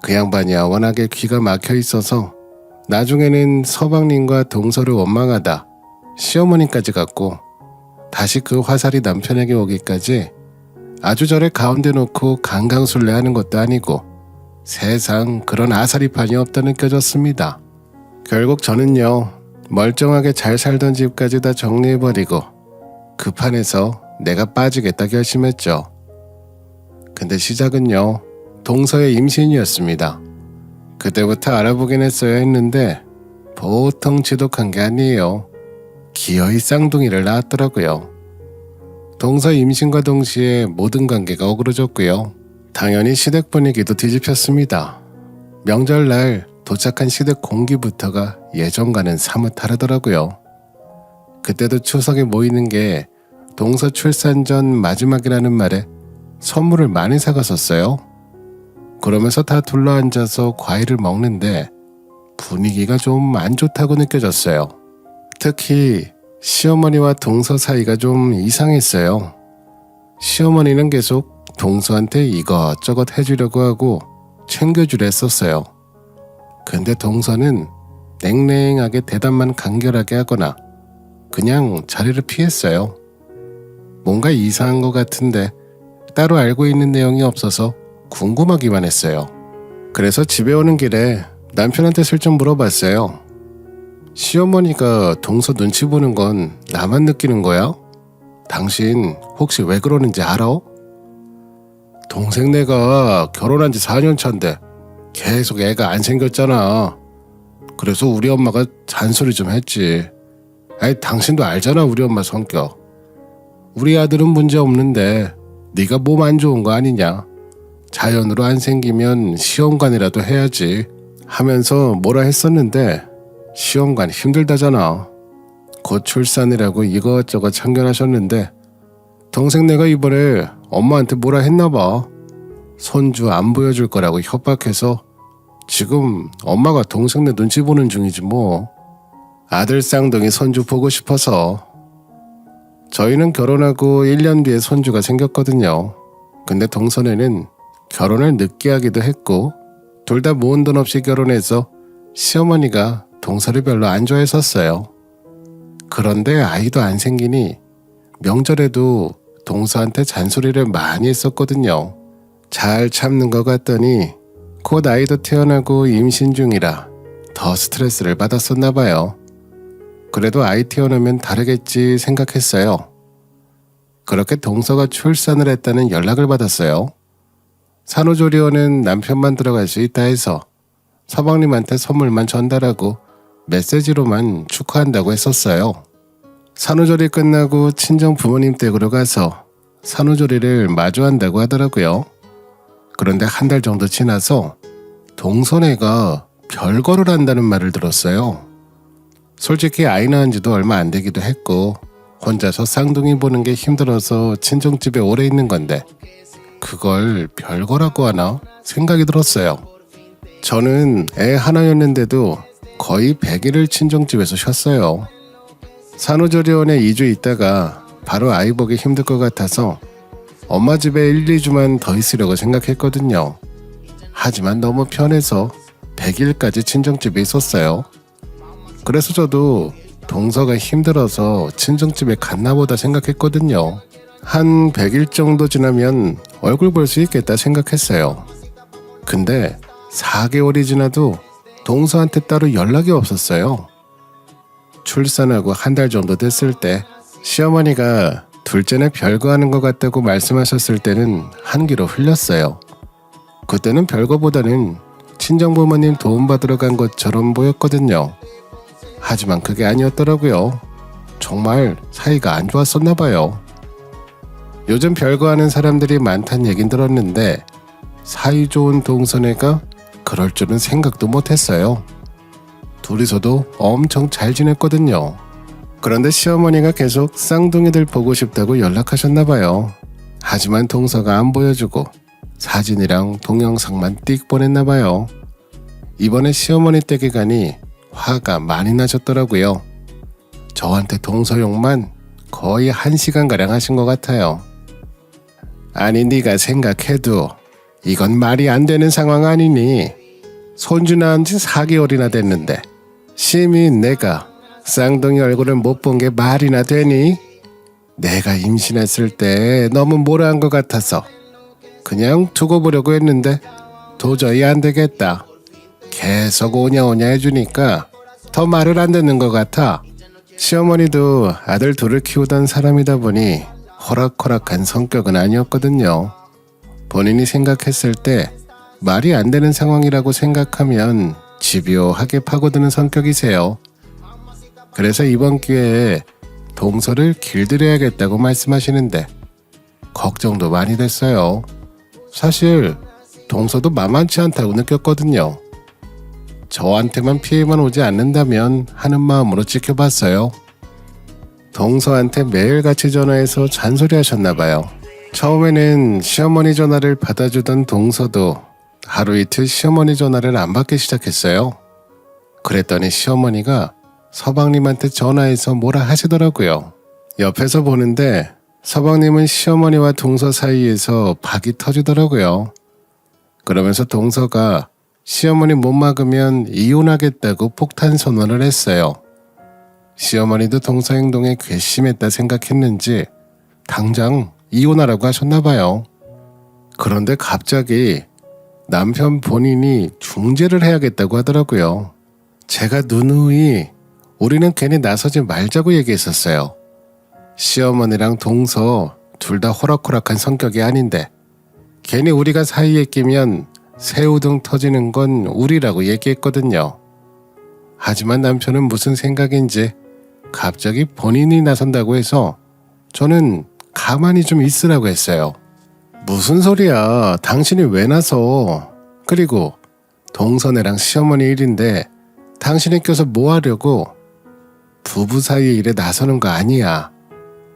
그 양반이야 워낙에 귀가 막혀 있어서 나중에는 서방님과 동서를 원망하다 시어머니까지 갔고, 다시 그 화살이 남편에게 오기까지 아주 저를 가운데 놓고 강강술래하는 것도 아니고 세상 그런 아사리판이 없다 느껴졌습니다. 결국 저는요, 멀쩡하게 잘 살던 집까지 다 정리해버리고 그 판에서 내가 빠지겠다 결심했죠. 근데 시작은요, 동서의 임신이었습니다. 그때부터 알아보긴 했어야 했는데 보통 지독한 게 아니에요. 기어이 쌍둥이를 낳았더라고요. 동서 임신과 동시에 모든 관계가 어그러졌고요. 당연히 시댁 분위기도 뒤집혔습니다. 명절날 도착한 시댁 공기부터가 예전과는 사뭇 다르더라고요. 그때도 추석에 모이는 게 동서 출산 전 마지막이라는 말에 선물을 많이 사갔었어요. 그러면서 다 둘러앉아서 과일을 먹는데 분위기가 좀 안 좋다고 느껴졌어요. 특히 시어머니와 동서 사이가 좀 이상했어요. 시어머니는 계속 동서한테 이것저것 해주려고 하고 챙겨주려 했었어요. 근데 동서는 냉랭하게 대답만 간결하게 하거나 그냥 자리를 피했어요. 뭔가 이상한 것 같은데 따로 알고 있는 내용이 없어서 궁금하기만 했어요. 그래서 집에 오는 길에 남편한테 슬쩍 물어봤어요. 시어머니가 동서 눈치 보는 건 나만 느끼는 거야? 당신 혹시 왜 그러는지 알아? 동생네가 결혼한 지 4년 차인데 계속 애가 안 생겼잖아. 그래서 우리 엄마가 잔소리 좀 했지. 아이, 당신도 알잖아 우리 엄마 성격. 우리 아들은 문제 없는데 네가 몸 안 좋은 거 아니냐. 자연으로 안 생기면 시험관이라도 해야지 하면서 뭐라 했었는데 시험관 힘들다잖아. 곧 출산이라고 이것저것 참견하셨는데 동생네가 이번에 엄마한테 뭐라 했나봐. 손주 안 보여줄 거라고 협박해서 지금 엄마가 동생네 눈치 보는 중이지 뭐. 아들 쌍둥이 손주 보고 싶어서. 저희는 결혼하고 1년 뒤에 손주가 생겼거든요. 근데 동선에는 결혼을 늦게 하기도 했고 둘 다 모은 돈 없이 결혼해서 시어머니가 동서를 별로 안 좋아했었어요. 그런데 아이도 안 생기니 명절에도 동서한테 잔소리를 많이 했었거든요. 잘 참는 것 같더니 곧 아이도 태어나고 임신 중이라 더 스트레스를 받았었나 봐요. 그래도 아이 태어나면 다르겠지 생각했어요. 그렇게 동서가 출산을 했다는 연락을 받았어요. 산후조리원은 남편만 들어갈 수 있다 해서 서방님한테 선물만 전달하고 메시지로만 축하한다고 했었어요. 산후조리 끝나고 친정 부모님 댁으로 가서 산후조리를 마주한다고 하더라고요. 그런데 한 달 정도 지나서 동서네가 별거를 한다는 말을 들었어요. 솔직히 아이 낳은 지도 얼마 안 되기도 했고 혼자서 쌍둥이 보는 게 힘들어서 친정집에 오래 있는 건데 그걸 별거라고 하나 생각이 들었어요. 저는 애 하나였는데도 거의 100일을 친정집에서 쉬었어요. 산후조리원에 2주 있다가 바로 아이 보기 힘들 것 같아서 엄마 집에 1, 2주만 더 있으려고 생각했거든요. 하지만 너무 편해서 100일까지 친정집에 있었어요. 그래서 저도 동서가 힘들어서 친정집에 갔나 보다 생각했거든요. 한 100일 정도 지나면 얼굴 볼 수 있겠다 생각했어요. 근데 4개월이 지나도 동서한테 따로 연락이 없었어요. 출산하고 한 달 정도 됐을 때 시어머니가 둘째는 별거 하는 것 같다고 말씀하셨을 때는 한기로 흘렸어요. 그때는 별거보다는 친정부모님 도움받으러 간 것처럼 보였거든요. 하지만 그게 아니었더라고요. 정말 사이가 안 좋았었나 봐요. 요즘 별거 하는 사람들이 많다는 얘긴 들었는데 사이 좋은 동서네가 그럴 줄은 생각도 못했어요. 둘이서도 엄청 잘 지냈거든요. 그런데 시어머니가 계속 쌍둥이들 보고 싶다고 연락하셨나 봐요. 하지만 동서가 안 보여주고 사진이랑 동영상만 띡 보냈나 봐요. 이번에 시어머니 댁에 가니 화가 많이 나셨더라고요. 저한테 동서 욕만 거의 1시간가량 하신 것 같아요. 아니 네가 생각해도 이건 말이 안 되는 상황 아니니? 손주 낳은 지 4개월이나 됐는데 심히 내가 쌍둥이 얼굴을 못 본 게 말이나 되니? 내가 임신했을 때 너무 모라한 것 같아서 그냥 두고 보려고 했는데 도저히 안 되겠다. 계속 오냐오냐 해주니까 더 말을 안 듣는 것 같아. 시어머니도 아들 둘을 키우던 사람이다 보니 호락호락한 성격은 아니었거든요. 본인이 생각했을 때 말이 안 되는 상황이라고 생각하면 집요하게 파고드는 성격이세요. 그래서 이번 기회에 동서를 길들여야겠다고 말씀하시는데 걱정도 많이 됐어요. 사실 동서도 만만치 않다고 느꼈거든요. 저한테만 피해만 오지 않는다면 하는 마음으로 지켜봤어요. 동서한테 매일같이 전화해서 잔소리하셨나봐요. 처음에는 시어머니 전화를 받아주던 동서도 하루 이틀 시어머니 전화를 안 받기 시작했어요. 그랬더니 시어머니가 서방님한테 전화해서 뭐라 하시더라고요. 옆에서 보는데 서방님은 시어머니와 동서 사이에서 박이 터지더라고요. 그러면서 동서가 시어머니 못 막으면 이혼하겠다고 폭탄 선언을 했어요. 시어머니도 동서 행동에 괘씸했다 생각했는지 당장 이혼하라고 하셨나봐요. 그런데 갑자기 남편 본인이 중재를 해야겠다고 하더라고요. 제가 누누이 우리는 괜히 나서지 말자고 얘기했었어요. 시어머니랑 동서 둘 다 호락호락한 성격이 아닌데 괜히 우리가 사이에 끼면 새우등 터지는 건 우리라고 얘기했거든요. 하지만 남편은 무슨 생각인지 갑자기 본인이 나선다고 해서 저는 가만히 좀 있으라고 했어요. 무슨 소리야? 당신이 왜 나서? 그리고 동서네랑 시어머니 일인데 당신이 껴서 뭐 하려고? 부부 사이의 일에 나서는 거 아니야.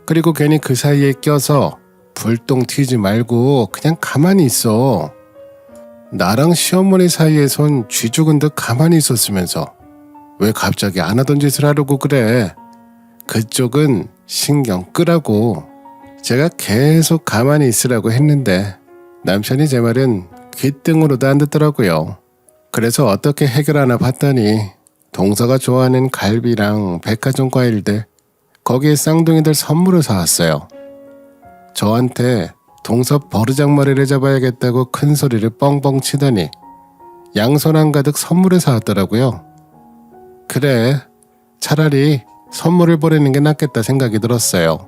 그리고 괜히 그 사이에 껴서 불똥 튀지 말고 그냥 가만히 있어. 나랑 시어머니 사이에선 쥐 죽은 듯 가만히 있었으면서 왜 갑자기 안 하던 짓을 하려고 그래? 그쪽은 신경 끄라고. 제가 계속 가만히 있으라고 했는데 남편이 제 말은 귀등으로도 안 듣더라고요. 그래서 어떻게 해결하나 봤더니 동서가 좋아하는 갈비랑 백화점 과일들, 거기에 쌍둥이들 선물을 사왔어요. 저한테 동서 버르장머리를 잡아야겠다고 큰 소리를 뻥뻥 치더니 양손 한가득 선물을 사왔더라고요. 그래, 차라리 선물을 보내는 게 낫겠다 생각이 들었어요.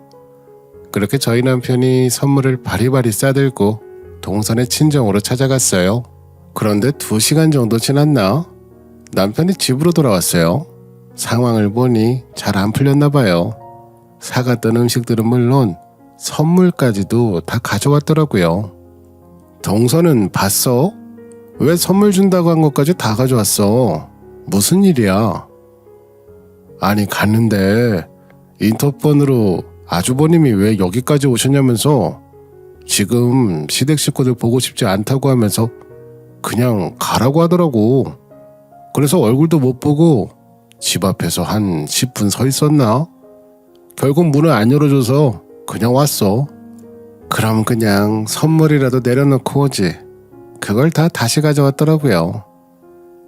그렇게 저희 남편이 선물을 바리바리 싸들고 동선의 친정으로 찾아갔어요. 그런데 2시간 정도 지났나? 남편이 집으로 돌아왔어요. 상황을 보니 잘 안 풀렸나 봐요. 사갔던 음식들은 물론 선물까지도 다 가져왔더라고요. 동서는 봤어? 왜 선물 준다고 한 것까지 다 가져왔어? 무슨 일이야? 아니 갔는데 인터폰으로 아주버님이 왜 여기까지 오셨냐면서 지금 시댁 식구들 보고 싶지 않다고 하면서 그냥 가라고 하더라고. 그래서 얼굴도 못 보고 집 앞에서 한 10분 서 있었나? 결국 문을 안 열어줘서 그냥 왔어. 그럼 그냥 선물이라도 내려놓고 오지. 그걸 다 다시 가져왔더라고요.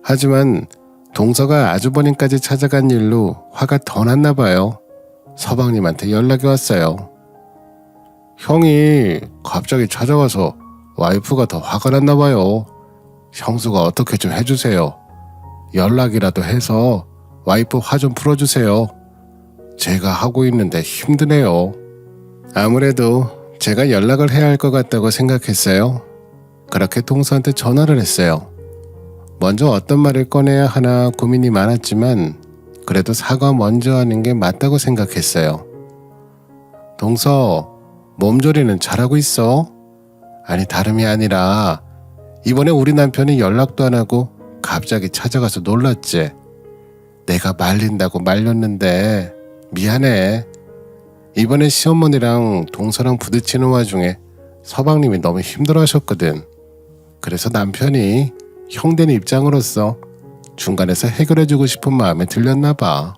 하지만 동서가 아주버님까지 찾아간 일로 화가 더 났나 봐요. 서방님한테 연락이 왔어요. 형이 갑자기 찾아와서 와이프가 더 화가 났나 봐요. 형수가 어떻게 좀 해주세요. 연락이라도 해서 와이프 화 좀 풀어주세요. 제가 하고 있는데 힘드네요. 아무래도 제가 연락을 해야 할 것 같다고 생각했어요. 그렇게 동서한테 전화를 했어요. 먼저 어떤 말을 꺼내야 하나 고민이 많았지만 그래도 사과 먼저 하는 게 맞다고 생각했어요. 동서, 몸조리는 잘하고 있어? 아니 다름이 아니라 이번에 우리 남편이 연락도 안 하고 갑자기 찾아가서 놀랐지. 내가 말린다고 말렸는데 미안해. 이번에 시어머니랑 동서랑 부딪히는 와중에 서방님이 너무 힘들어하셨거든. 그래서 남편이 형된 입장으로서 중간에서 해결해주고 싶은 마음에 들렸나 봐.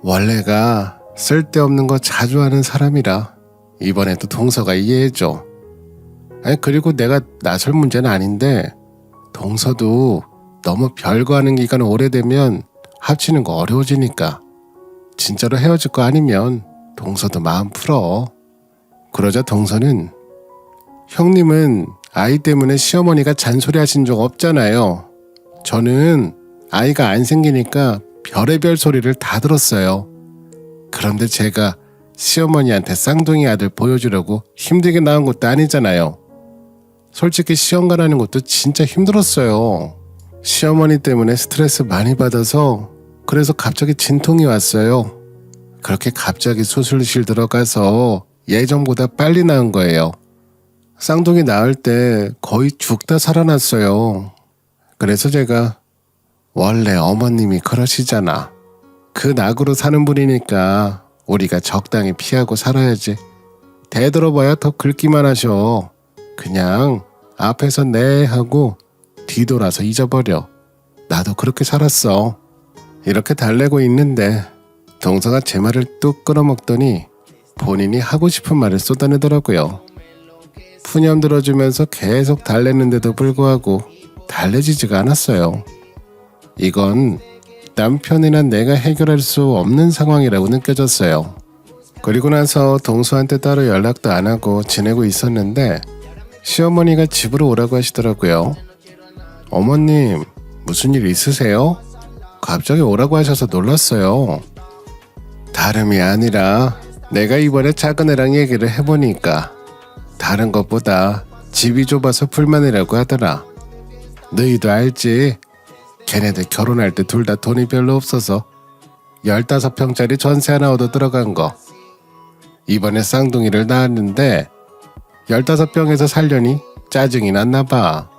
원래가 쓸데없는 거 자주 하는 사람이라 이번에도 동서가 이해해줘. 그리고 내가 나설 문제는 아닌데 동서도 너무 별거 하는 기간 오래되면 합치는 거 어려워지니까 진짜로 헤어질 거 아니면 동서도 마음 풀어. 그러자 동서는 형님은 아이 때문에 시어머니가 잔소리 하신 적 없잖아요. 저는 아이가 안 생기니까 별의별 소리를 다 들었어요. 그런데 제가 시어머니한테 쌍둥이 아들 보여주려고 힘들게 낳은 것도 아니잖아요. 솔직히 시험가라는 것도 진짜 힘들었어요. 시어머니 때문에 스트레스 많이 받아서 그래서 갑자기 진통이 왔어요. 그렇게 갑자기 수술실 들어가서 예정보다 빨리 낳은 거예요. 쌍둥이 낳을 때 거의 죽다 살아났어요. 그래서 제가 원래 어머님이 그러시잖아. 그 낙으로 사는 분이니까 우리가 적당히 피하고 살아야지. 대들어봐야 더 긁기만 하셔. 그냥 앞에서 네 하고 뒤돌아서 잊어버려. 나도 그렇게 살았어. 이렇게 달래고 있는데 동서가 제 말을 뚝 끊어먹더니 본인이 하고 싶은 말을 쏟아내더라고요. 푸념 들어주면서 계속 달랬는데도 불구하고 달래지지가 않았어요. 이건 남편이나 내가 해결할 수 없는 상황이라고 느껴졌어요. 그리고 나서 동서한테 따로 연락도 안 하고 지내고 있었는데 시어머니가 집으로 오라고 하시더라고요. 어머님, 무슨 일 있으세요? 갑자기 오라고 하셔서 놀랐어요. 다름이 아니라 내가 이번에 작은 애랑 얘기를 해보니까 다른 것보다 집이 좁아서 불만이라고 하더라. 너희도 알지? 걔네들 결혼할 때 둘 다 돈이 별로 없어서 15평짜리 전세 하나 얻어 들어간 거. 이번에 쌍둥이를 낳았는데 15평에서 살려니 짜증이 났나 봐.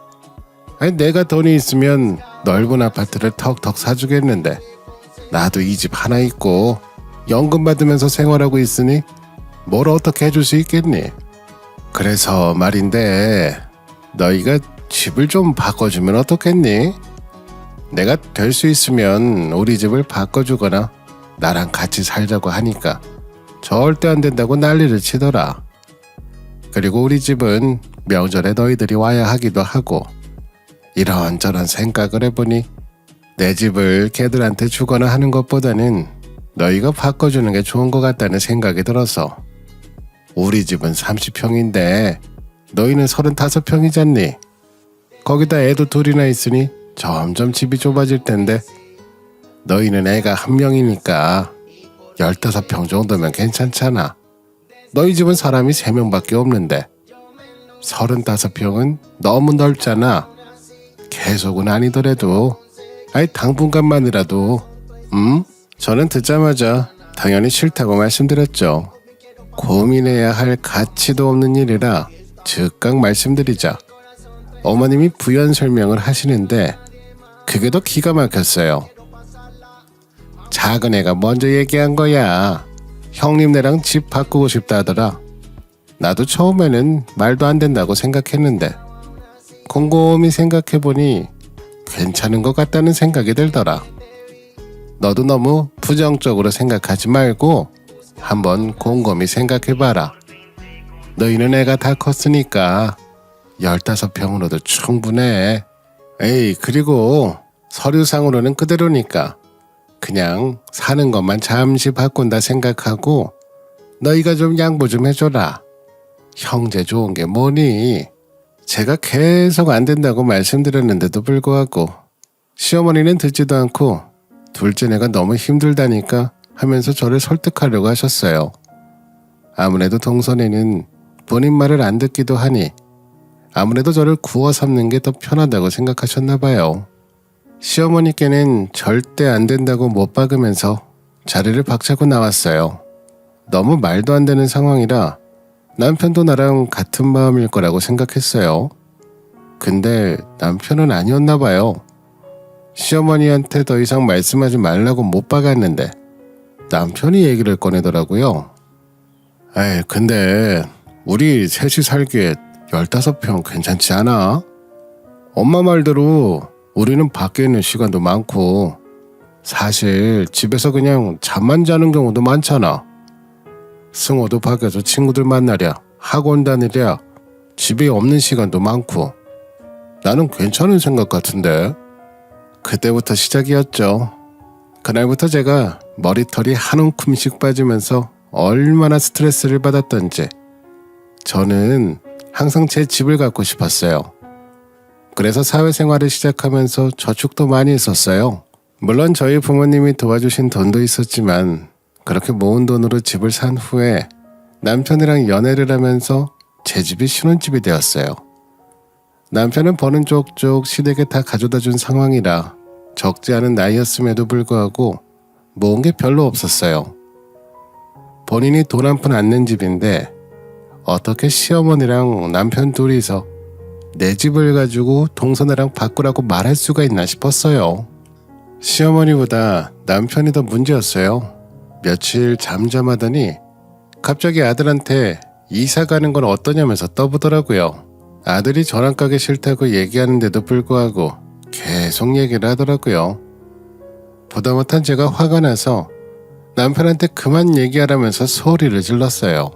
아니, 내가 돈이 있으면 넓은 아파트를 턱턱 사주겠는데 나도 이 집 하나 있고 연금 받으면서 생활하고 있으니 뭘 어떻게 해줄 수 있겠니? 그래서 말인데 너희가 집을 좀 바꿔주면 어떻겠니? 내가 될 수 있으면 우리 집을 바꿔주거나 나랑 같이 살자고 하니까 절대 안 된다고 난리를 치더라. 그리고 우리 집은 명절에 너희들이 와야 하기도 하고 이런저런 생각을 해보니 내 집을 걔들한테 주거나 하는 것보다는 너희가 바꿔주는 게 좋은 것 같다는 생각이 들어서 우리 집은 30평인데 너희는 35평이잖니. 거기다 애도 둘이나 있으니 점점 집이 좁아질 텐데 너희는 애가 한 명이니까 15평 정도면 괜찮잖아. 너희 집은 사람이 3명밖에 없는데 35평은 너무 넓잖아. 계속은 아니더라도 당분간만이라도 저는 듣자마자 당연히 싫다고 말씀드렸죠. 고민해야 할 가치도 없는 일이라 즉각 말씀드리자 어머님이 부연 설명을 하시는데 그게 더 기가 막혔어요. 작은 애가 먼저 얘기한 거야. 형님네랑 집 바꾸고 싶다 하더라. 나도 처음에는 말도 안 된다고 생각했는데 곰곰이 생각해보니 괜찮은 것 같다는 생각이 들더라. 너도 너무 부정적으로 생각하지 말고 한번 곰곰이 생각해봐라. 너희는 애가 다 컸으니까 15평으로도 충분해. 그리고 서류상으로는 그대로니까 그냥 사는 것만 잠시 바꾼다 생각하고 너희가 좀 양보 좀 해줘라. 형제 좋은 게 뭐니? 제가 계속 안 된다고 말씀드렸는데도 불구하고 시어머니는 듣지도 않고 둘째네가 너무 힘들다니까 하면서 저를 설득하려고 하셨어요. 아무래도 동선에는 본인 말을 안 듣기도 하니 아무래도 저를 구워 삼는 게 더 편하다고 생각하셨나 봐요. 시어머니께는 절대 안 된다고 못 박으면서 자리를 박차고 나왔어요. 너무 말도 안 되는 상황이라 남편도 나랑 같은 마음일 거라고 생각했어요. 근데 남편은 아니었나 봐요. 시어머니한테 더 이상 말씀하지 말라고 못 박았는데 남편이 얘기를 꺼내더라고요. 근데 우리 셋이 살기에 15평 괜찮지 않아? 엄마 말대로 우리는 밖에 있는 시간도 많고 사실 집에서 그냥 잠만 자는 경우도 많잖아. 승호도 밖에서 친구들 만나랴, 학원 다니랴, 집에 없는 시간도 많고 나는 괜찮은 생각 같은데. 그때부터 시작이었죠. 그날부터 제가 머리털이 한 움큼씩 빠지면서 얼마나 스트레스를 받았던지 저는 항상 제 집을 갖고 싶었어요. 그래서 사회생활을 시작하면서 저축도 많이 했었어요. 물론 저희 부모님이 도와주신 돈도 있었지만 그렇게 모은 돈으로 집을 산 후에 남편이랑 연애를 하면서 제 집이 신혼집이 되었어요. 남편은 버는 쪽쪽 시댁에 다 가져다 준 상황이라 적지 않은 나이였음에도 불구하고 모은 게 별로 없었어요. 본인이 돈 한 푼 안 낸 집인데 어떻게 시어머니랑 남편 둘이서 내 집을 가지고 동서네랑 바꾸라고 말할 수가 있나 싶었어요. 시어머니보다 남편이 더 문제였어요. 며칠 잠잠하더니 갑자기 아들한테 이사 가는 건 어떠냐면서 떠보더라고요. 아들이 저랑 가기 싫다고 얘기하는데도 불구하고 계속 얘기를 하더라고요. 보다 못한 제가 화가 나서 남편한테 그만 얘기하라면서 소리를 질렀어요.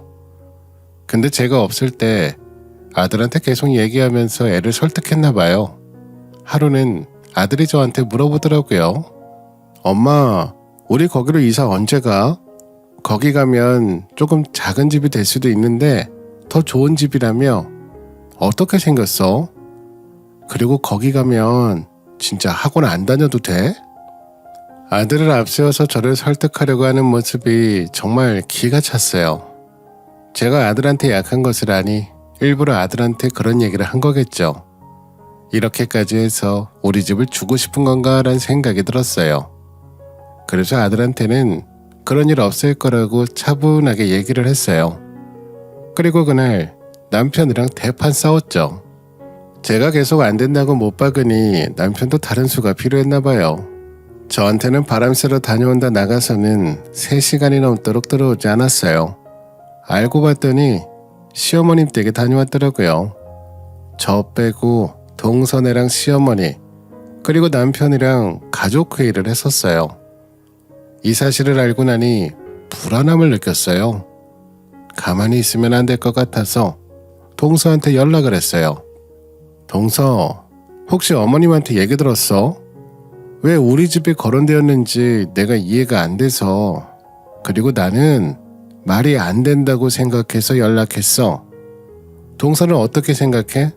근데 제가 없을 때 아들한테 계속 얘기하면서 애를 설득했나 봐요. 하루는 아들이 저한테 물어보더라고요. 엄마, 우리 거기로 이사 언제 가? 거기 가면 조금 작은 집이 될 수도 있는데 더 좋은 집이라며 어떻게 생겼어? 그리고 거기 가면 진짜 학원 안 다녀도 돼? 아들을 앞세워서 저를 설득하려고 하는 모습이 정말 기가 찼어요. 제가 아들한테 약한 것을 아니 일부러 아들한테 그런 얘기를 한 거겠죠. 이렇게까지 해서 우리 집을 주고 싶은 건가 라는 생각이 들었어요. 그래서 아들한테는 그런 일 없을 거라고 차분하게 얘기를 했어요. 그리고 그날 남편이랑 대판 싸웠죠. 제가 계속 안 된다고 못 박으니 남편도 다른 수가 필요했나 봐요. 저한테는 바람 쐬러 다녀온다 나가서는 3시간이 넘도록 들어오지 않았어요. 알고 봤더니 시어머님 댁에 다녀왔더라고요. 저 빼고 동서네랑 시어머니 그리고 남편이랑 가족회의를 했었어요. 이 사실을 알고 나니 불안함을 느꼈어요. 가만히 있으면 안 될 것 같아서 동서한테 연락을 했어요. 동서, 혹시 어머님한테 얘기 들었어? 왜 우리 집이 거론되었는지 내가 이해가 안 돼서. 그리고 나는 말이 안 된다고 생각해서 연락했어. 동서는 어떻게 생각해?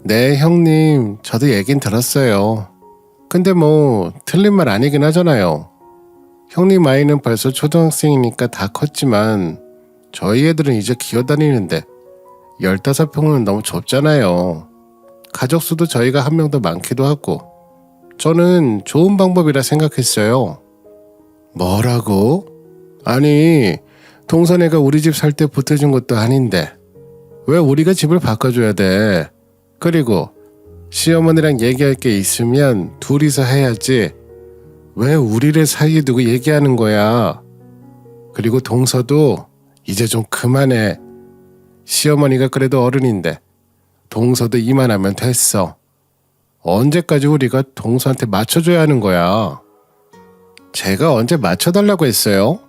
네, 형님, 저도 얘긴 들었어요. 근데 뭐 틀린 말 아니긴 하잖아요. 형님 아이는 벌써 초등학생이니까 다 컸지만 저희 애들은 이제 기어다니는데 15평은 너무 좁잖아요. 가족 수도 저희가 한 명 더 많기도 하고 저는 좋은 방법이라 생각했어요. 뭐라고? 아니, 동선애가 우리 집 살 때 보태준 것도 아닌데 왜 우리가 집을 바꿔줘야 돼? 그리고 시어머니랑 얘기할 게 있으면 둘이서 해야지 왜 우리를 사이에 두고 얘기하는 거야? 그리고 동서도 이제 좀 그만해. 시어머니가 그래도 어른인데 동서도 이만하면 됐어. 언제까지 우리가 동서한테 맞춰줘야 하는 거야? 제가 언제 맞춰달라고 했어요?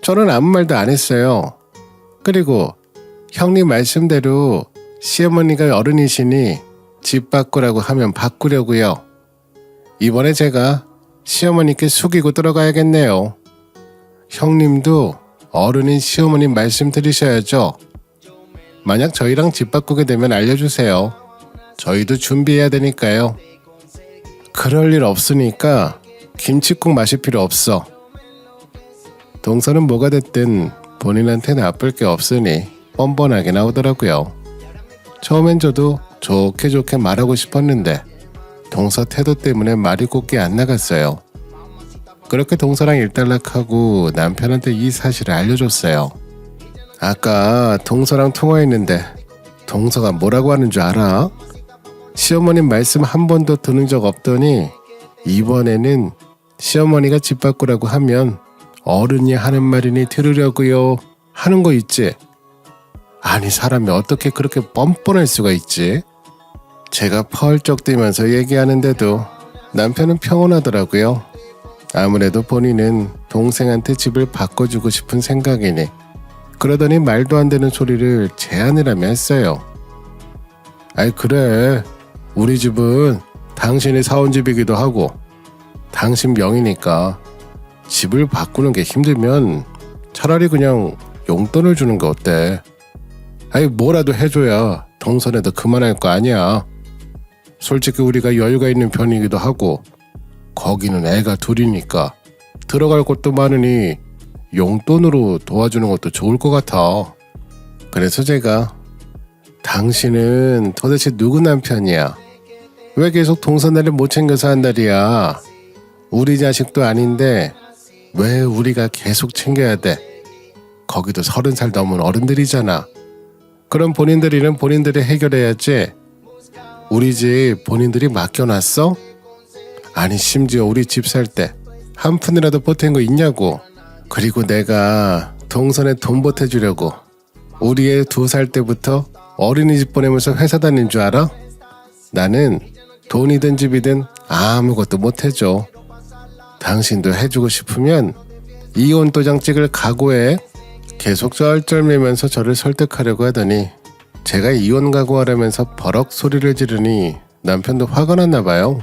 저는 아무 말도 안 했어요. 그리고 형님 말씀대로 시어머니가 어른이시니 집 바꾸라고 하면 바꾸려고요. 이번에 제가 시어머니께 숙이고 들어가야겠네요. 형님도 어른인 시어머님 말씀 들으셔야죠. 만약 저희랑 집 바꾸게 되면 알려주세요. 저희도 준비해야 되니까요. 그럴 일 없으니까 김칫국 마실 필요 없어. 동서는 뭐가 됐든 본인한테 나쁠 게 없으니 뻔뻔하게 나오더라고요. 처음엔 저도 좋게 좋게 말하고 싶었는데 동서 태도 때문에 말이 곱게 안 나갔어요. 그렇게 동서랑 일단락하고 남편한테 이 사실을 알려줬어요. 아까 동서랑 통화했는데 동서가 뭐라고 하는 줄 알아? 시어머님 말씀 한 번도 들은 적 없더니 이번에는 시어머니가 집 바꾸라고 하면 어른이 하는 말이니 들으려고요 하는 거 있지? 아니, 사람이 어떻게 그렇게 뻔뻔할 수가 있지? 제가 펄쩍 뛰면서 얘기하는데도 남편은 평온하더라고요. 아무래도 본인은 동생한테 집을 바꿔주고 싶은 생각이니. 그러더니 말도 안 되는 소리를 제안을 하며 했어요. 아이 그래. 우리 집은 당신이 사온 집이기도 하고 당신 명의니까 집을 바꾸는 게 힘들면 차라리 그냥 용돈을 주는 게 어때? 아이 뭐라도 해줘야 동선에도 그만할 거 아니야. 솔직히 우리가 여유가 있는 편이기도 하고 거기는 애가 둘이니까 들어갈 곳도 많으니 용돈으로 도와주는 것도 좋을 것 같아. 그래서 제가 당신은 도대체 누구 남편이야? 왜 계속 동선애를 못 챙겨서 한달이야? 우리 자식도 아닌데 왜 우리가 계속 챙겨야 돼? 거기도 30살 넘은 어른들이잖아. 그럼 본인들이는 본인들이 해결해야지. 우리 집 본인들이 맡겨놨어? 아니 심지어 우리 집 살 때 한 푼이라도 보탠 거 있냐고. 그리고 내가 동선에 돈 보태주려고 우리 애 2살 때부터 어린이집 보내면서 회사 다닌 줄 알아? 나는 돈이든 집이든 아무것도 못 해줘. 당신도 해주고 싶으면 이혼 도장 찍을 각오해. 계속 쩔쩔매면서 저를 설득하려고 하더니 제가 이혼 각오하라면서 버럭 소리를 지르니 남편도 화가 났나 봐요.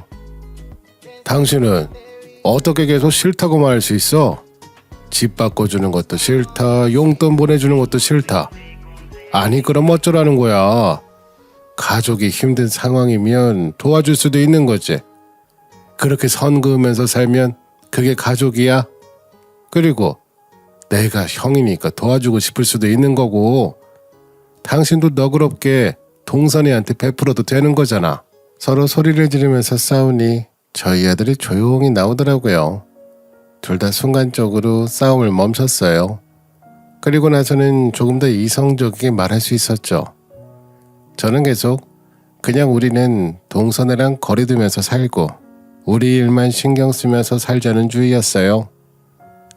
당신은 어떻게 계속 싫다고 말할 수 있어? 집 바꿔주는 것도 싫다, 용돈 보내주는 것도 싫다. 아니 그럼 어쩌라는 거야? 가족이 힘든 상황이면 도와줄 수도 있는 거지. 그렇게 선 그으면서 살면 그게 가족이야? 그리고 내가 형이니까 도와주고 싶을 수도 있는 거고 당신도 너그럽게 동선이한테 베풀어도 되는 거잖아. 서로 소리를 지르면서 싸우니 저희 아들이 조용히 나오더라고요. 둘 다 순간적으로 싸움을 멈췄어요. 그리고 나서는 조금 더 이성적이게 말할 수 있었죠. 저는 계속 그냥 우리는 동선애랑 거리 두면서 살고 우리 일만 신경 쓰면서 살자는 주의였어요.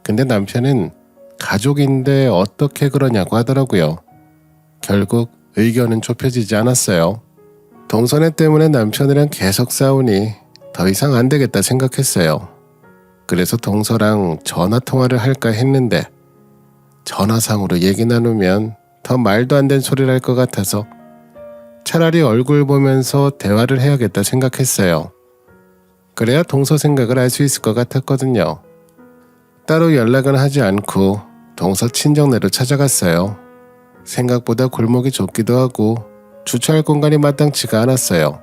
근데 남편은 가족인데 어떻게 그러냐고 하더라고요. 결국 의견은 좁혀지지 않았어요. 동선애 때문에 남편이랑 계속 싸우니 더 이상 안 되겠다 생각했어요. 그래서 동서랑 전화통화를 할까 했는데 전화상으로 얘기 나누면 더 말도 안 되는 소리를 할 것 같아서 차라리 얼굴 보면서 대화를 해야겠다 생각했어요. 그래야 동서 생각을 알 수 있을 것 같았거든요. 따로 연락은 하지 않고 동서 친정네로 찾아갔어요. 생각보다 골목이 좁기도 하고 주차할 공간이 마땅치가 않았어요.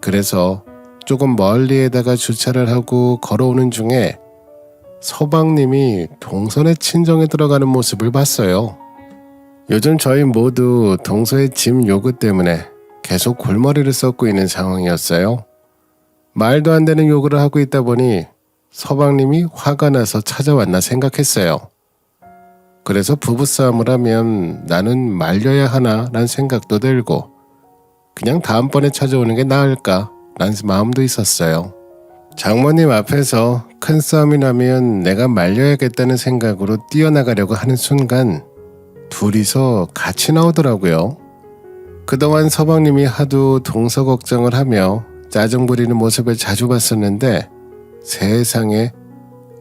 그래서 조금 멀리에다가 주차를 하고 걸어오는 중에 서방님이 동선의 친정에 들어가는 모습을 봤어요. 요즘 저희 모두 동서의 집 요구 때문에 계속 골머리를 썩고 있는 상황이었어요. 말도 안 되는 요구를 하고 있다 보니 서방님이 화가 나서 찾아왔나 생각했어요. 그래서 부부싸움을 하면 나는 말려야 하나 란 생각도 들고 그냥 다음번에 찾아오는 게 나을까 란 마음도 있었어요. 장모님 앞에서 큰 싸움이 나면 내가 말려야겠다는 생각으로 뛰어나가려고 하는 순간 둘이서 같이 나오더라고요. 그동안 서방님이 하도 동서 걱정을 하며 짜증 부리는 모습을 자주 봤었는데 세상에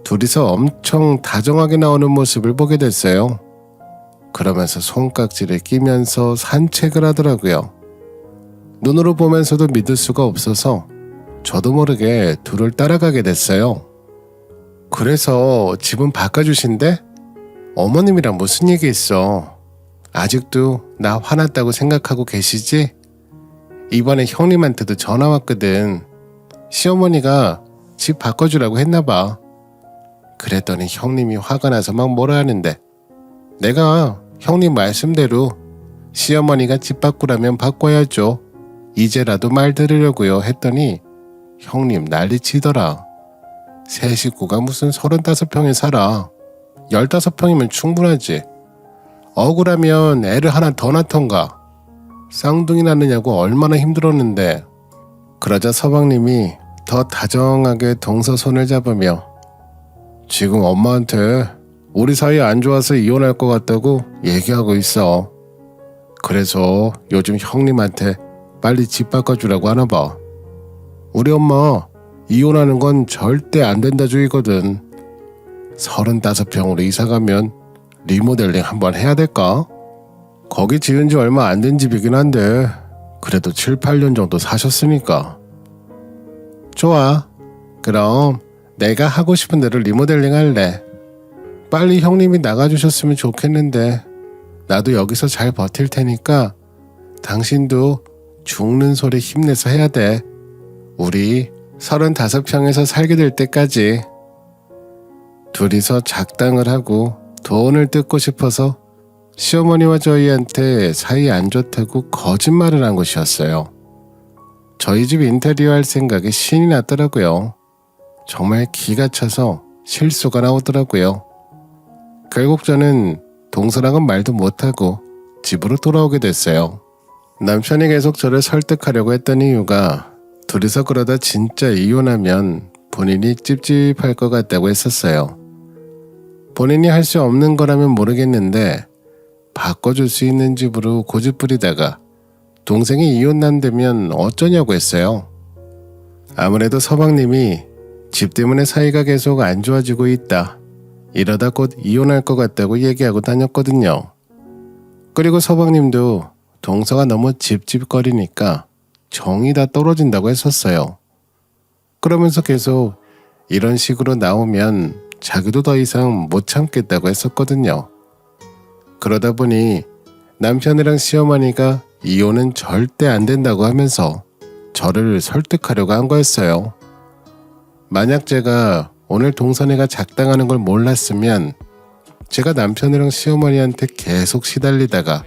둘이서 엄청 다정하게 나오는 모습을 보게 됐어요. 그러면서 손깍지를 끼면서 산책을 하더라고요. 눈으로 보면서도 믿을 수가 없어서 저도 모르게 둘을 따라가게 됐어요. 그래서 집은 바꿔주신대? 어머님이랑 무슨 얘기 있어? 아직도 나 화났다고 생각하고 계시지? 이번에 형님한테도 전화 왔거든. 시어머니가 집 바꿔주라고 했나봐. 그랬더니 형님이 화가 나서 막 뭐라 하는데 내가 형님 말씀대로 시어머니가 집 바꾸라면 바꿔야죠. 이제라도 말 들으려고요 했더니 형님 난리치더라. 세 식구가 무슨 35평에 살아. 15평이면 충분하지. 억울하면 애를 하나 더 낳던가. 쌍둥이 낳느냐고 얼마나 힘들었는데. 그러자 서방님이 더 다정하게 동서 손을 잡으며 지금 엄마한테 우리 사이 안 좋아서 이혼할 것 같다고 얘기하고 있어. 그래서 요즘 형님한테 빨리 집 바꿔주라고 하나 봐. 우리 엄마 이혼하는 건 절대 안 된다 주의거든. 35평으로 이사가면 리모델링 한번 해야 될까? 거기 지은 지 얼마 안 된 집이긴 한데 그래도 7, 8년 정도 사셨으니까. 좋아. 그럼 내가 하고 싶은 대로 리모델링 할래. 빨리 형님이 나가주셨으면 좋겠는데 나도 여기서 잘 버틸 테니까 당신도 죽는 소리 힘내서 해야 돼. 우리 35평에서 살게 될 때까지. 둘이서 작당을 하고 돈을 뜯고 싶어서 시어머니와 저희한테 사이 안 좋다고 거짓말을 한 것이었어요. 저희 집 인테리어 할 생각에 신이 났더라고요. 정말 기가 차서 실수가 나오더라고요. 결국 저는 동서랑은 말도 못하고 집으로 돌아오게 됐어요. 남편이 계속 저를 설득하려고 했던 이유가 둘이서 그러다 진짜 이혼하면 본인이 찝찝할 것 같다고 했었어요. 본인이 할 수 없는 거라면 모르겠는데 바꿔줄 수 있는 집으로 고집부리다가 동생이 이혼난다면 어쩌냐고 했어요. 아무래도 서방님이 집 때문에 사이가 계속 안 좋아지고 있다. 이러다 곧 이혼할 것 같다고 얘기하고 다녔거든요. 그리고 서방님도 동서가 너무 찝찝거리니까 정이 다 떨어진다고 했었어요. 그러면서 계속 이런 식으로 나오면 자기도 더 이상 못 참겠다고 했었거든요. 그러다 보니 남편이랑 시어머니가 이혼은 절대 안 된다고 하면서 저를 설득하려고 한 거였어요. 만약 제가 오늘 동선이가 작당하는 걸 몰랐으면 제가 남편이랑 시어머니한테 계속 시달리다가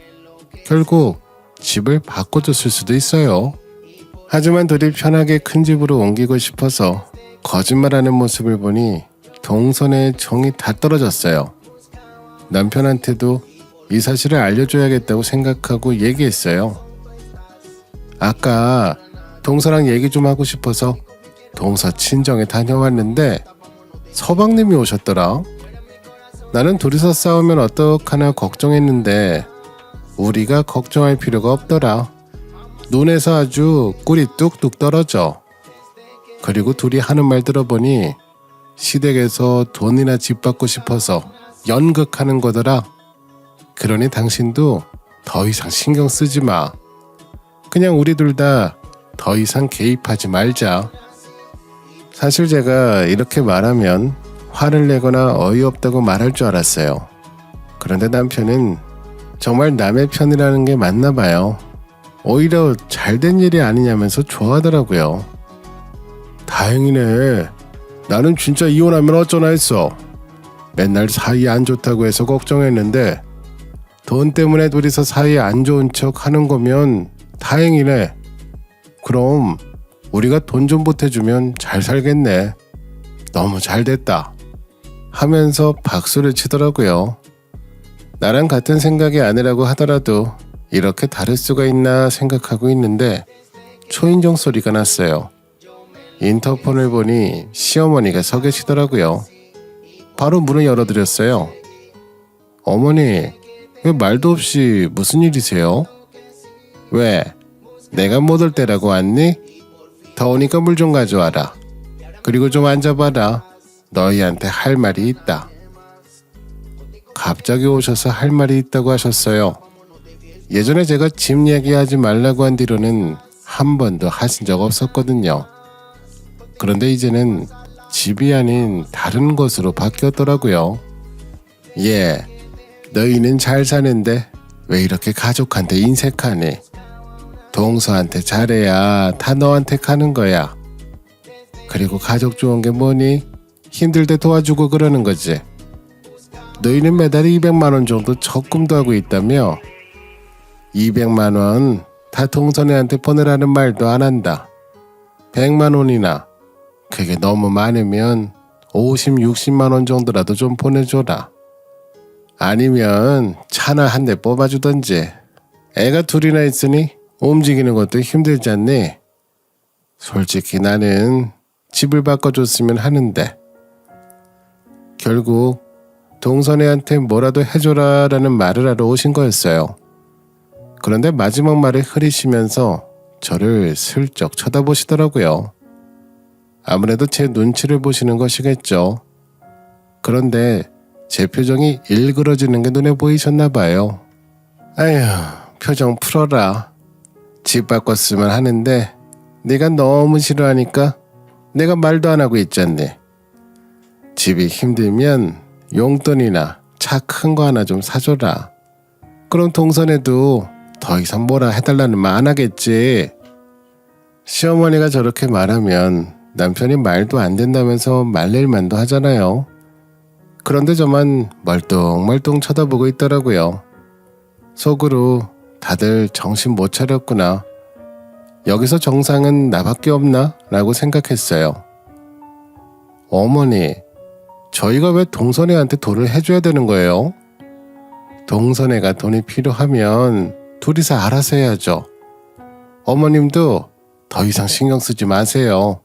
결국 집을 바꿔줬을 수도 있어요. 하지만 둘이 편하게 큰 집으로 옮기고 싶어서 거짓말하는 모습을 보니 동선의 정이 다 떨어졌어요. 남편한테도 이 사실을 알려줘야겠다고 생각하고 얘기했어요. 아까 동서랑 얘기 좀 하고 싶어서 동서 친정에 다녀왔는데 서방님이 오셨더라. 나는 둘이서 싸우면 어떡하나 걱정했는데 우리가 걱정할 필요가 없더라. 눈에서 아주 꿀이 뚝뚝 떨어져. 그리고 둘이 하는 말 들어보니 시댁에서 돈이나 집 받고 싶어서 연극하는 거더라. 그러니 당신도 더 이상 신경 쓰지 마. 그냥 우리 둘 다 더 이상 개입하지 말자. 사실 제가 이렇게 말하면 화를 내거나 어이없다고 말할 줄 알았어요. 그런데 남편은 정말 남의 편이라는 게 맞나 봐요. 오히려 잘된 일이 아니냐면서 좋아하더라고요. 다행이네. 나는 진짜 이혼하면 어쩌나 했어. 맨날 사이 안 좋다고 해서 걱정했는데 돈 때문에 둘이서 사이 안 좋은 척 하는 거면 다행이네. 그럼 우리가 돈 좀 보태주면 잘 살겠네. 너무 잘 됐다. 하면서 박수를 치더라고요. 나랑 같은 생각이 아니라고 하더라도 이렇게 다를 수가 있나 생각하고 있는데 초인종 소리가 났어요. 인터폰을 보니 시어머니가 서 계시더라고요. 바로 문을 열어드렸어요. 어머니, 왜 말도 없이 무슨 일이세요? 왜? 내가 못 올 때라고 왔니? 더우니까 물 좀 가져와라. 그리고 좀 앉아봐라. 너희한테 할 말이 있다. 갑자기 오셔서 할 말이 있다고 하셨어요. 예전에 제가 집 얘기하지 말라고 한 뒤로는 한 번도 하신 적 없었거든요. 그런데 이제는 집이 아닌 다른 곳으로 바뀌었더라고요. 예, 너희는 잘 사는데 왜 이렇게 가족한테 인색하니? 동서한테 잘해야 다 너한테 가는 거야. 그리고 가족 좋은 게 뭐니? 힘들 때 도와주고 그러는 거지. 너희는 매달 200만 원 정도 적금도 하고 있다며? 200만 원 다 동선이한테 보내라는 말도 안 한다. 100만 원이나. 그게 너무 많으면 50, 60만 원 정도라도 좀 보내줘라. 아니면 차나 한 대 뽑아주던지. 애가 둘이나 있으니 움직이는 것도 힘들지 않니? 솔직히 나는 집을 바꿔줬으면 하는데. 결국 동선애한테 뭐라도 해줘라라는 말을 하러 오신 거였어요. 그런데 마지막 말을 흐리시면서 저를 슬쩍 쳐다보시더라고요. 아무래도 제 눈치를 보시는 것이겠죠. 그런데 제 표정이 일그러지는 게 눈에 보이셨나 봐요. 아휴, 표정 풀어라. 집 바꿨으면 하는데 네가 너무 싫어하니까 내가 말도 안 하고 있잖니. 집이 힘들면 용돈이나 차 큰 거 하나 좀 사줘라. 그럼 동선에도 더 이상 뭐라 해달라는 말 안 하겠지. 시어머니가 저렇게 말하면 남편이 말도 안 된다면서 말릴만도 하잖아요. 그런데 저만 멀뚱멀뚱 쳐다보고 있더라고요. 속으로 다들 정신 못 차렸구나. 여기서 정상은 나밖에 없나? 라고 생각했어요. 어머니, 저희가 왜 동선애한테 돈을 해줘야 되는 거예요? 동선애가 돈이 필요하면 둘이서 알아서 해야죠. 어머님도 더 이상 신경 쓰지 마세요.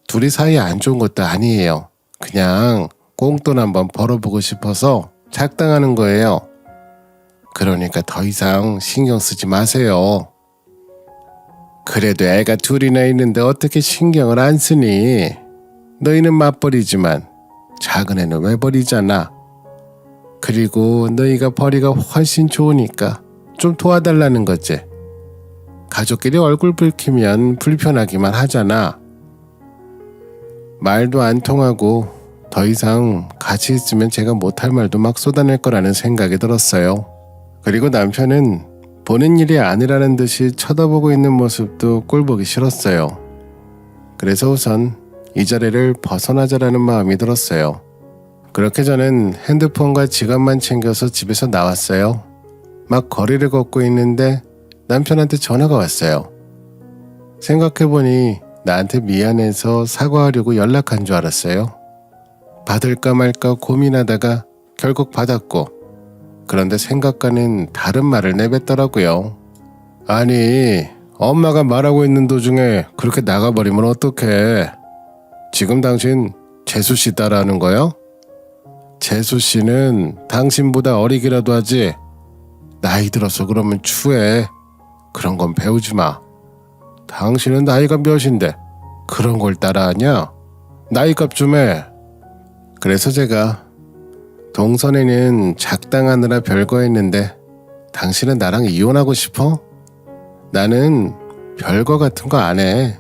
둘이 사이 안 좋은 것도 아니에요. 그냥 꽁돈 한번 벌어보고 싶어서 작당하는 거예요. 그러니까 더 이상 신경 쓰지 마세요. 그래도 애가 둘이나 있는데 어떻게 신경을 안 쓰니? 너희는 맞벌이지만 작은 애는 왜 버리잖아. 그리고 너희가 벌이가 훨씬 좋으니까 좀 도와달라는 거지. 가족끼리 얼굴 붉히면 불편하기만 하잖아. 말도 안 통하고 더 이상 같이 있으면 제가 못할 말도 막 쏟아낼 거라는 생각이 들었어요. 그리고 남편은 보는 일이 아니라는 듯이 쳐다보고 있는 모습도 꼴보기 싫었어요. 그래서 우선 이 자리를 벗어나자라는 마음이 들었어요. 그렇게 저는 핸드폰과 지갑만 챙겨서 집에서 나왔어요. 막 거리를 걷고 있는데 남편한테 전화가 왔어요. 생각해보니 나한테 미안해서 사과하려고 연락한 줄 알았어요. 받을까 말까 고민하다가 결국 받았고, 그런데 생각과는 다른 말을 내뱉더라고요. 아니, 엄마가 말하고 있는 도중에 그렇게 나가버리면 어떡해. 지금 당신 재수 씨 따라하는 거요? 재수 씨는 당신보다 어리기라도 하지. 나이 들어서 그러면 추해. 그런 건 배우지 마. 당신은 나이가 몇인데 그런 걸 따라하냐? 나이값 좀 해. 그래서 제가 동선에는 작당하느라 별거 했는데 당신은 나랑 이혼하고 싶어? 나는 별거 같은 거 안 해.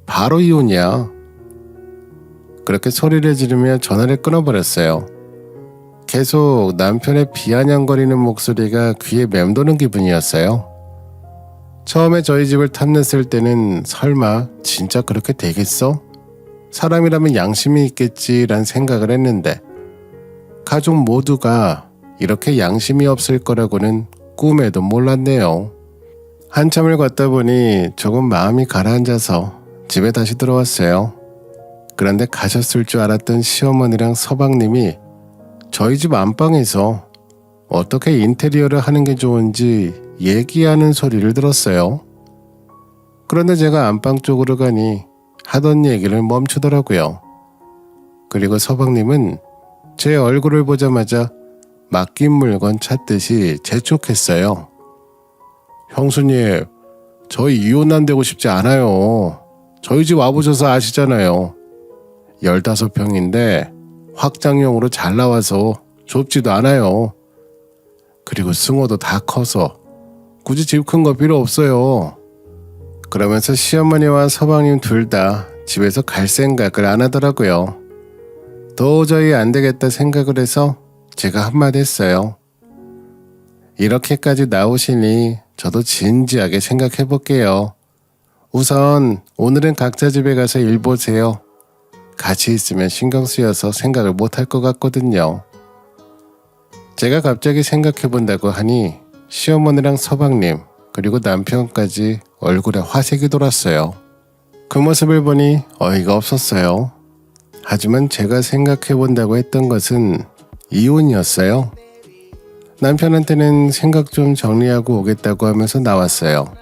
바로 이혼이야. 그렇게 소리를 지르며 전화를 끊어버렸어요. 계속 남편의 비아냥거리는 목소리가 귀에 맴도는 기분이었어요. 처음에 저희 집을 탐냈을 때는 설마 진짜 그렇게 되겠어? 사람이라면 양심이 있겠지란 생각을 했는데 가족 모두가 이렇게 양심이 없을 거라고는 꿈에도 몰랐네요. 한참을 걷다 보니 조금 마음이 가라앉아서 집에 다시 들어왔어요. 그런데 가셨을 줄 알았던 시어머니랑 서방님이 저희 집 안방에서 어떻게 인테리어를 하는 게 좋은지 얘기하는 소리를 들었어요. 그런데 제가 안방 쪽으로 가니 하던 얘기를 멈추더라고요. 그리고 서방님은 제 얼굴을 보자마자 맡긴 물건 찾듯이 재촉했어요. 형수님, 저희 이혼한다고 싶지 않아요. 저희 집 와보셔서 아시잖아요. 15평인데 확장형으로 잘 나와서 좁지도 않아요. 그리고 승호도 다 커서 굳이 집 큰 거 필요 없어요. 그러면서 시어머니와 서방님 둘 다 집에서 갈 생각을 안 하더라고요. 도저히 안 되겠다 생각을 해서 제가 한마디 했어요. 이렇게까지 나오시니 저도 진지하게 생각해 볼게요. 우선 오늘은 각자 집에 가서 일 보세요. 같이 있으면 신경 쓰여서 생각을 못 할 것 같거든요. 제가 갑자기 생각해 본다고 하니 시어머니랑 서방님 그리고 남편까지 얼굴에 화색이 돌았어요. 그 모습을 보니 어이가 없었어요. 하지만 제가 생각해 본다고 했던 것은 이혼이었어요. 남편한테는 생각 좀 정리하고 오겠다고 하면서 나왔어요.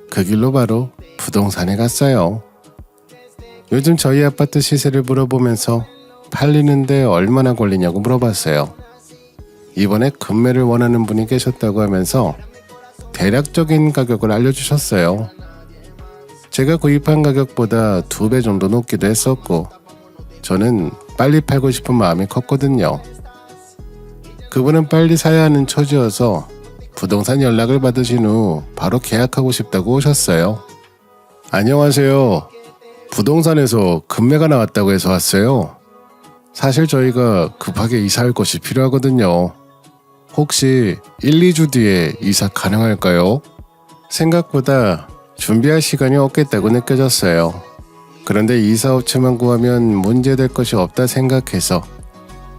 그 길로 바로 부동산에 갔어요. 요즘 저희 아파트 시세를 물어보면서 팔리는데 얼마나 걸리냐고 물어봤어요. 이번에 급매를 원하는 분이 계셨다고 하면서 대략적인 가격을 알려주셨어요. 제가 구입한 가격보다 2배 정도 높기도 했었고 저는 빨리 팔고 싶은 마음이 컸거든요. 그분은 빨리 사야 하는 처지여서 부동산 연락을 받으신 후 바로 계약하고 싶다고 오셨어요. 안녕하세요. 부동산에서 급매가 나왔다고 해서 왔어요. 사실 저희가 급하게 이사할 곳이 필요하거든요. 혹시 1, 2주 뒤에 이사 가능할까요? 생각보다 준비할 시간이 없겠다고 느껴졌어요. 그런데 이사업체만 구하면 문제될 것이 없다 생각해서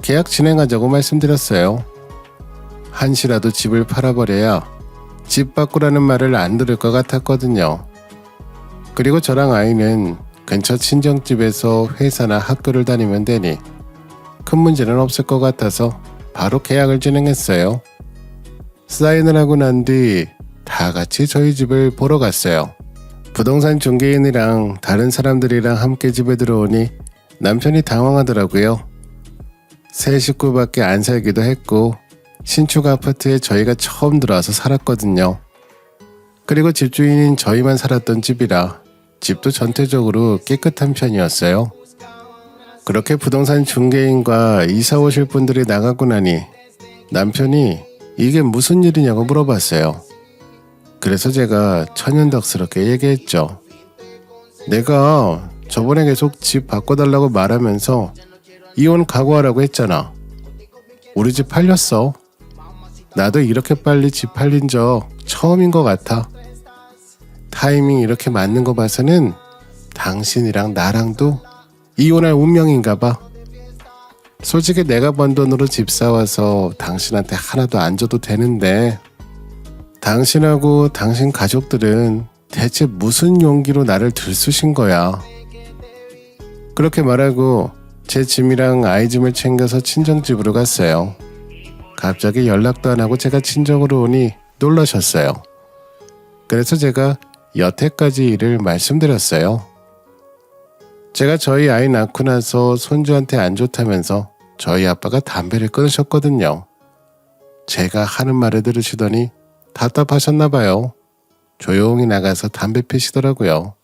계약 진행하자고 말씀드렸어요. 한시라도 집을 팔아버려야 집 바꾸라는 말을 안 들을 것 같았거든요. 그리고 저랑 아이는 근처 친정집에서 회사나 학교를 다니면 되니 큰 문제는 없을 것 같아서 바로 계약을 진행했어요. 사인을 하고 난 뒤 다 같이 저희 집을 보러 갔어요. 부동산 중개인이랑 다른 사람들이랑 함께 집에 들어오니 남편이 당황하더라고요. 세 식구밖에 안 살기도 했고 신축 아파트에 저희가 처음 들어와서 살았거든요. 그리고 집주인인 저희만 살았던 집이라 집도 전체적으로 깨끗한 편이었어요. 그렇게 부동산 중개인과 이사 오실 분들이 나가고 나니 남편이 이게 무슨 일이냐고 물어봤어요. 그래서 제가 천연덕스럽게 얘기했죠. 내가 저번에 계속 집 바꿔달라고 말하면서 이혼 각오하라고 했잖아. 우리 집 팔렸어. 나도 이렇게 빨리 집 팔린 적 처음인 것 같아. 타이밍 이렇게 맞는 거 봐서는 당신이랑 나랑도 이혼할 운명인가 봐. 솔직히 내가 번 돈으로 집 사와서 당신한테 하나도 안 줘도 되는데 당신하고 당신 가족들은 대체 무슨 용기로 나를 들쑤신 거야. 그렇게 말하고 제 짐이랑 아이 짐을 챙겨서 친정집으로 갔어요. 갑자기 연락도 안 하고 제가 친정으로 오니 놀라셨어요. 그래서 제가 여태까지 일을 말씀드렸어요. 제가 저희 아이 낳고 나서 손주한테 안 좋다면서 저희 아빠가 담배를 끊으셨거든요. 제가 하는 말을 들으시더니 답답하셨나 봐요. 조용히 나가서 담배 피시더라고요.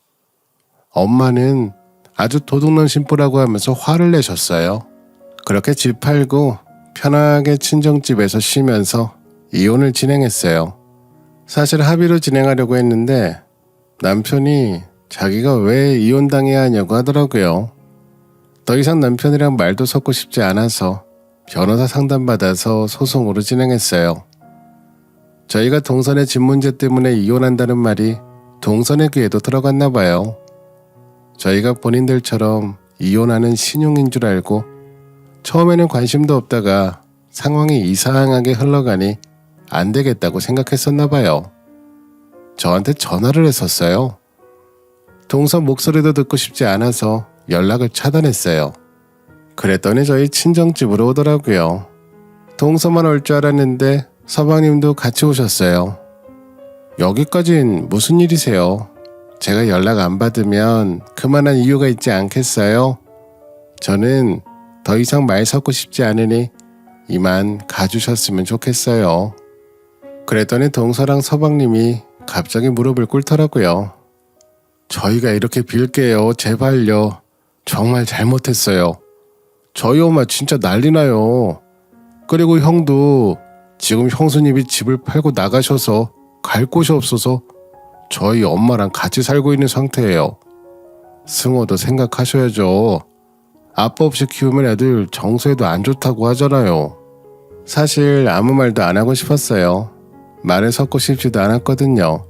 엄마는 아주 도둑놈 신부라고 하면서 화를 내셨어요. 그렇게 집 팔고 편하게 친정집에서 쉬면서 이혼을 진행했어요. 사실 합의로 진행하려고 했는데 남편이 자기가 왜 이혼당해야 하냐고 하더라고요. 더 이상 남편이랑 말도 섞고 싶지 않아서 변호사 상담받아서 소송으로 진행했어요. 저희가 동선의 집 문제 때문에 이혼한다는 말이 동선의 귀에도 들어갔나 봐요. 저희가 본인들처럼 이혼하는 신용인 줄 알고 처음에는 관심도 없다가 상황이 이상하게 흘러가니 안 되겠다고 생각했었나 봐요. 저한테 전화를 했었어요. 동선 목소리도 듣고 싶지 않아서 연락을 차단했어요. 그랬더니 저희 친정집으로 오더라고요. 동서만 올 줄 알았는데 서방님도 같이 오셨어요. 여기까진 무슨 일이세요? 제가 연락 안 받으면 그만한 이유가 있지 않겠어요? 저는 더 이상 말 섞고 싶지 않으니 이만 가주셨으면 좋겠어요. 그랬더니 동서랑 서방님이 갑자기 무릎을 꿇더라고요. 저희가 이렇게 빌게요. 제발요. 정말 잘못했어요. 저희 엄마 진짜 난리나요. 그리고 형도 지금 형수님이 집을 팔고 나가셔서 갈 곳이 없어서 저희 엄마랑 같이 살고 있는 상태예요. 승호도 생각하셔야죠. 아빠 없이 키우면 애들 정서에도 안 좋다고 하잖아요. 사실 아무 말도 안 하고 싶었어요. 말을 섞고 싶지도 않았거든요.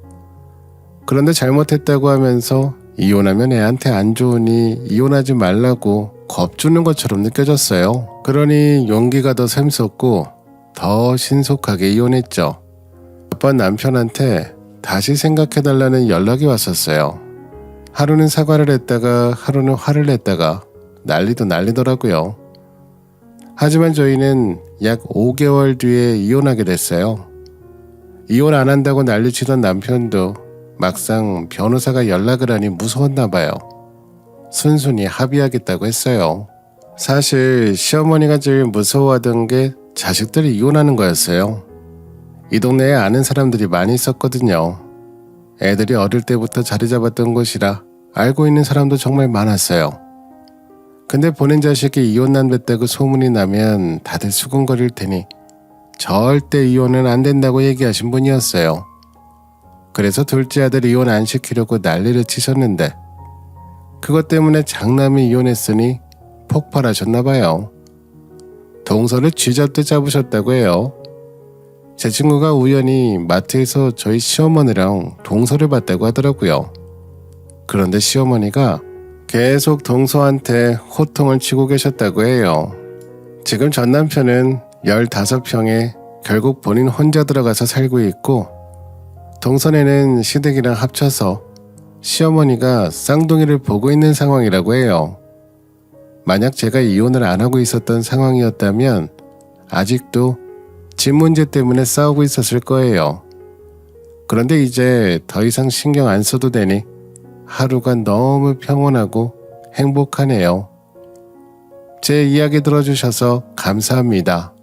그런데 잘못했다고 하면서 이혼하면 애한테 안 좋으니 이혼하지 말라고 겁주는 것처럼 느껴졌어요. 그러니 용기가 더 샘솟고 더 신속하게 이혼했죠. 몇 번 남편한테 다시 생각해달라는 연락이 왔었어요. 하루는 사과를 했다가 하루는 화를 냈다가 난리도 난리더라고요. 하지만 저희는 약 5개월 뒤에 이혼하게 됐어요. 이혼 안 한다고 난리치던 남편도 막상 변호사가 연락을 하니 무서웠나 봐요. 순순히 합의하겠다고 했어요. 사실 시어머니가 제일 무서워하던 게 자식들이 이혼하는 거였어요. 이 동네에 아는 사람들이 많이 있었거든요. 애들이 어릴 때부터 자리 잡았던 곳이라 알고 있는 사람도 정말 많았어요. 근데 보낸 자식이 이혼난 됐다고 소문이 나면 다들 수군거릴 테니 절대 이혼은 안 된다고 얘기하신 분이었어요. 그래서 둘째 아들 이혼 안 시키려고 난리를 치셨는데 그것 때문에 장남이 이혼했으니 폭발하셨나 봐요. 동서를 쥐잡듯 잡으셨다고 해요. 제 친구가 우연히 마트에서 저희 시어머니랑 동서를 봤다고 하더라고요. 그런데 시어머니가 계속 동서한테 호통을 치고 계셨다고 해요. 지금 전 남편은 15평에 결국 본인 혼자 들어가서 살고 있고 동선에는 시댁이랑 합쳐서 시어머니가 쌍둥이를 보고 있는 상황이라고 해요. 만약 제가 이혼을 안 하고 있었던 상황이었다면 아직도 집 문제 때문에 싸우고 있었을 거예요. 그런데 이제 더 이상 신경 안 써도 되니 하루가 너무 평온하고 행복하네요. 제 이야기 들어주셔서 감사합니다.